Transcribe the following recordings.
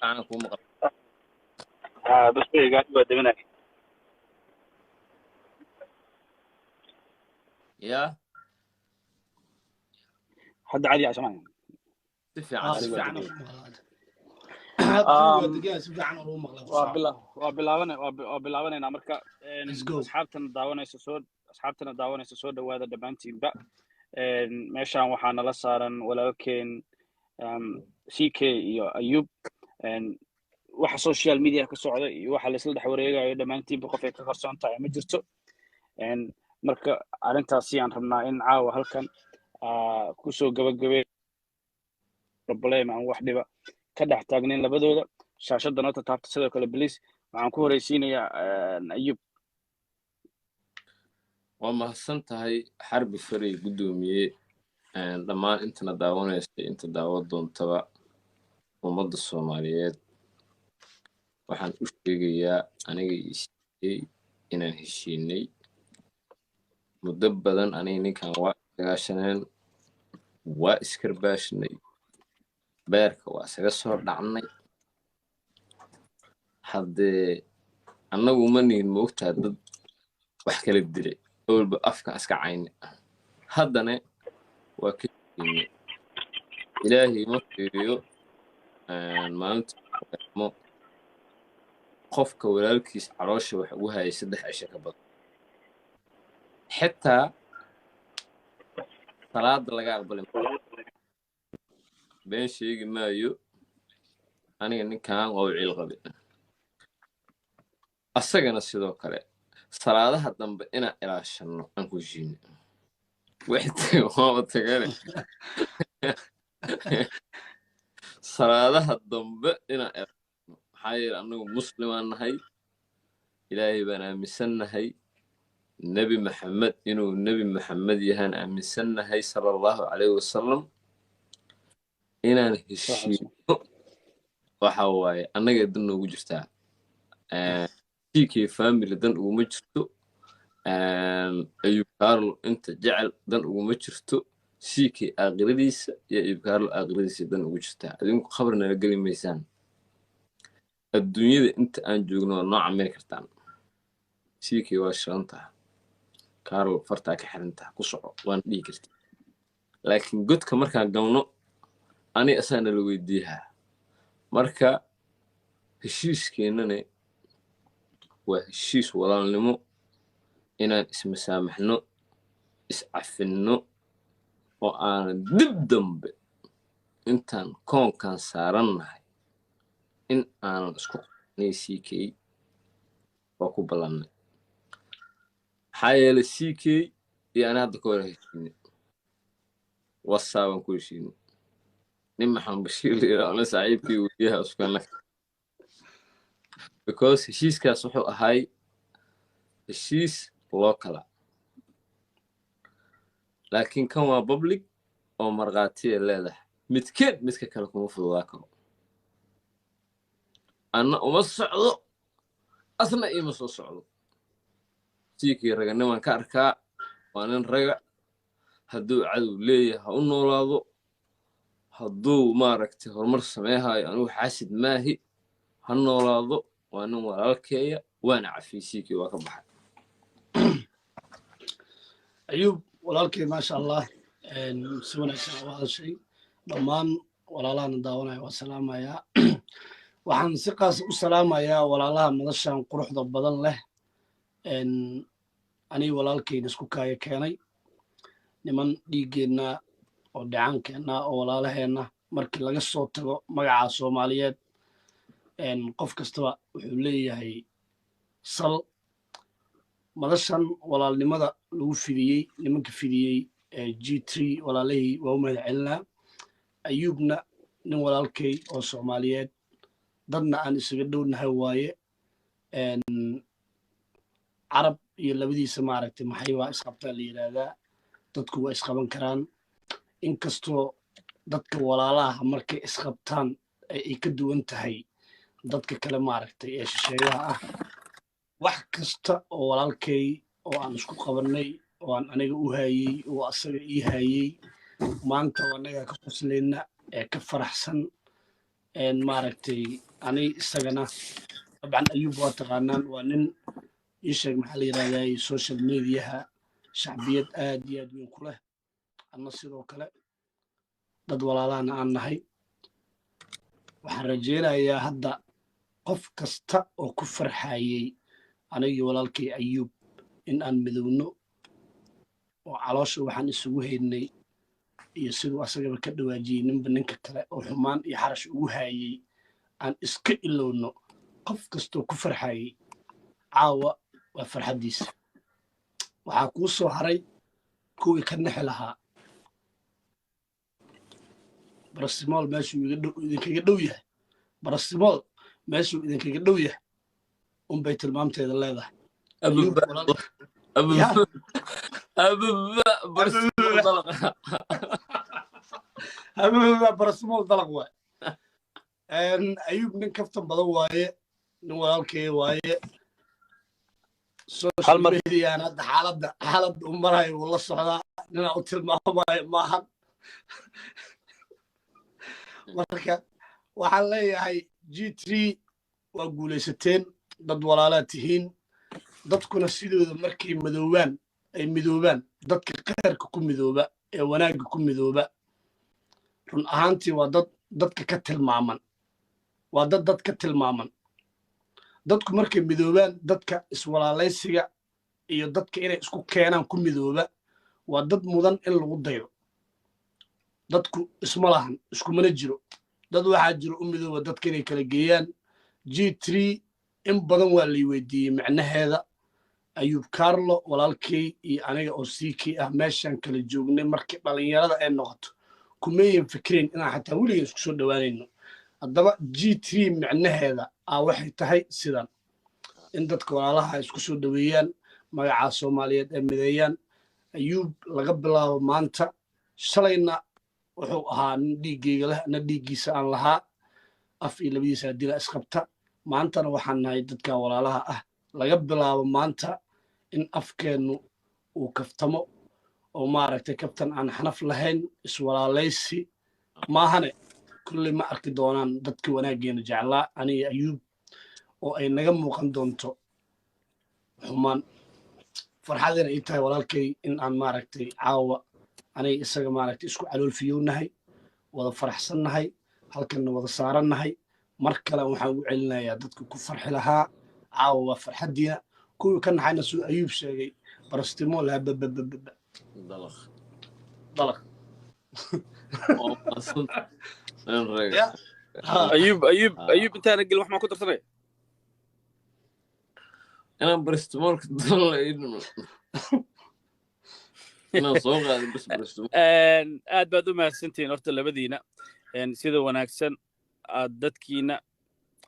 أنا كم مقطع بس قاعد بدمنا يا حد عادي عشان تفي سفيع عن عنه هذا دقيقة سفيع عنه هو مغلق وبالaabanayna marka asxaabtana daawanaysa soo dhawaada dhamaantiinba meeshaan waxaa nala saaran walaalkeen CK iyo Ayub waxa social media ka socda iyo waxa la isla dhex wareegayo dhamaantiinba qof ay ka qarsoon tahay ma jirto marka arintaasi aan rabnaa in caawa halkan ku soo gabagabay problem aan wax dhiba ka dhex taagnayn labadooda shaashada noo taabta sidoo kale please waxaan ku horeysiinayaa Ayub وما سنتهاي حرب فري قدومي لما أنت نداونا أنت داود دون تبع ومضى الصوماليات وحن أشتري أنا يشتري إن هالشيني مدبدا أنا كان عشان واسكرباشني بارك واسكسر دعني حد أنا ومني الموت هذا وحكي لك دري أول بأفكار أسكع عيني هذا وكيل إلهي مفيريو ما أنت مو قفك ولالكيس عراش وها يسدح عشاء كبط حتى صلاة لقى قبل بين شيء ما يو أنا إني كان قوي الغبي أصلاً السيدو كله صلاة هدم بإنا إلى شنو أنكو جيني واحد ما بتقالي صلاة هدم بإنا حير أنه مسلم هاي إلهي بنا مسنة هاي النبي محمد إنه النبي محمد يهان مسنة هاي صلى الله عليه وسلم إنا نهشي وحواي أنا قد إنه وجرتها كي فاميلي دن ومجرتو أيوب كارلو أنت جعل دن ومجرتو سيكي أغريديس يا أيوب كارلو أغريديس دن وجرتها أديم خبرنا لقلي ميسان الدنيا دي أنت أنجونا نوع أمريكتان سيكي واشرنتها كارلو فرتاك حرنتها قصعو وان ديكرتي لكن قد كمركا قلنو أني أسانا لو يديها مركا هشيش كيناني وهشيش walaalnimo inaan ismasaamaxno iscafinno oo aan dib dambe intaan koonkan saarannahay in aan isku qanaysiikay oo ku ballanay maxaa yeelay CK iyo ana hadda ka hor heshiinay wasaaban ku heshiinay nin maxamed bashiir leeyahay saaxiibkii wadiyaha uskanna because heshiiskaas wuxuu ahay heshiis local laakiin kan waa public oo marqaatiye leedahay midka kale kuma fududaa karo anna uma socdo asna ima soo socdo siikii raganiman ka arkaa waa nin raga hadduu cadow leeyahay ha u noolaado hadduu maaragtay horumar sameehayo anugu xaasid maahi ha noolaado waa nin walaalkeeya waana cafiisiikii waa ka baxay أيوب walaalkay maasha allah si wanaagsan u hadashay dhammaan walaalahan daawanaya waa salaamayaa waxaan si qaas u salaamayaa walaalaha madashan quruxda badan leh aniga walaalkayna isku kaaya keenay niman dhiiggeena oo dhacaankeena oo walaalaheena markii laga soo tago magaca Soomaaliyeed qof kastaba wuxuu leeyahay sal madashan walaalnimada lagu fidiyey nimanka fidiyey G3 walaalihii waa u mahad celinaa Ayubna nin walaalkay oo Soomaaliyeed dadna aan isaga dhownahay waaye carab iyo labadiisa maaragtay maxay waa isqabtaa la yiraahdaa dadku waa isqaban karaan inkastoo dadka walaalaha markay isqabtaan ay ka duwan tahay dadka kale maaragtay ee shisheeyaha ah wax kasta oo walaalkay oo aan isku qabanay oo aan aniga u hayay oo asaga ii hayay maanta anaga ka qoslayna ee ka faraxsan maaragtay ani isagana dabcan ayuub waa taqaanaan waa nin ii sheeg maxaa la yidhahdaa social mediaha shacbiyad aad iyo aad weyn ku leh anna sidoo kale dad walaalahana aan nahay waxaan rajaynayaa hadda qof kasta oo ku farxayey anigii walaalkay ayuub in aan midowno oo caloosha waxaan isugu haynay iyo siduu asagaba ka dhawaajiyey ninba ninka kale oo xumaan iyo xarash ugu haayey aan iska ilowno qof kastoo ku farxayey caawa waa farxaddiisa waxaa kuu soo haray kuwii ka nexi lahaa barasimool meeshuu idinkaga dhow yahay barasimool meeshuu idinkaga dhow yahay unbay tilmaamteeda leedahay barasimool dalaq waay ayuub nin kaftan badan waaye nin walaalkay waaye social mediaan hadda xaaladda u marayo wuu la socdaa ninaa u tilmaamayo maahan marka waxaan leeyahay G3 waa guulaysateen dad walaalaad tihiin dadkuna sidooda markay midoobaan dadka khayrka ku midooba ee wanaagga ku midooba run ahaantii waa dadka ka tilmaaman waa dad ka tilmaaman dadku markay midoobaan dadka iswalaalaysiga iyo dadka inay isku keenaan ku midooba waa dad mudan in lagu dayo dadku isma lahan iskumana jiro dad waxaa jiro u midooba dadka inay kala geeyaan G3 in badan waa lay weydiiyey macnaheeda ayuub kaarlo walaalkay iyo aniga oo siikii ah meeshaan kala joognay markii dhalinyarada ay noqoto kumeeyan fikireen inaan xataa weliga isku soo dhowaanayno haddaba G3 macnaheeda waxay tahay sidan in dadka walaalaha isku soo dhoweeyaan magaca Soomaaliyeed ay mideeyaan ayuub laga bilaabo maanta shalayna wuxuu ahaa nin dhiiggayga leh ana dhiiggiisa aan lahaa af iyo labadiisa haddii la isqabta maantana waxaan nahay dadka walaalaha ah laga bilaabo maanta in afkeennu uu kaftamo oo maaragtay kaftan aan xanaf lahayn iswalaalaysi maahane kulley ma arki doonaan dadka wanaaggeena jeclaa aniga ayuub oo ay naga muuqan doonto xumaan farxadina ii tahay walaalkay in aan maaragtay caawa aniga isaga maaragtay isku caloolfiyownahay wada faraxsannahay halkanna wada saarannahay mar kale waxaan ugu celinayaa dadka ku farxi lahaa caawa waa farxaddiina kuwii ka naxayna suu ayuub sheegay barastimool hababababa dalaq ayuub intaana gelin wax maa ku darsanaya inaan barastimoolka aad baad u mahadsantihiin horta labadiina sida wanaagsan aad dadkiina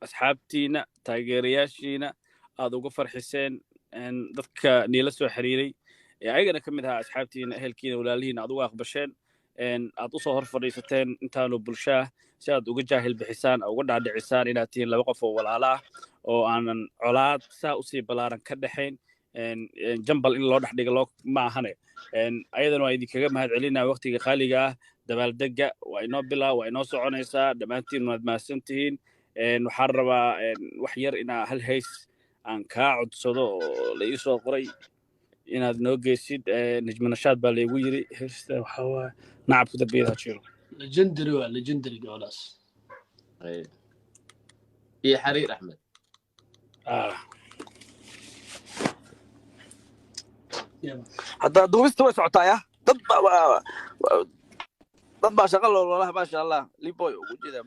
asxaabtiina taageerayaashiina aad uga farxiseen dadka niila soo xiriiray ayagana ka mid ahaa asxaabtiina ehelkiina walaalihiina aad uga aqbasheen aad usoo hor fadhiisateen intaanu bulshaa si aad uga jaahil bixisaan uga dhaadhicisaan inaad tihiin laba qof oo walaala ah oo aanan colaad saa usii ballaaran ka dhexayn jambal in loo dhex dhiga ma ahane ayadana waa idinkaga mahad celinaa waqtiga qaaliga ah dabaaldega waa inoo bilaa waa inoo soconaysaa dhammaantiin waad mahadsan tihiin waxaan rabaa wax yar inaa hal hays aan kaa codsado oo la ii soo qoray inaad noo geysid najmanashaad baa laygu yiri heesta waxaa waaye nacabka darbiyada jiro legendary gabadhaas iyo xariir axmed hadda duubista way socotaaya dad baa shaqa loolaha maasha allah liboy ugu jeedaa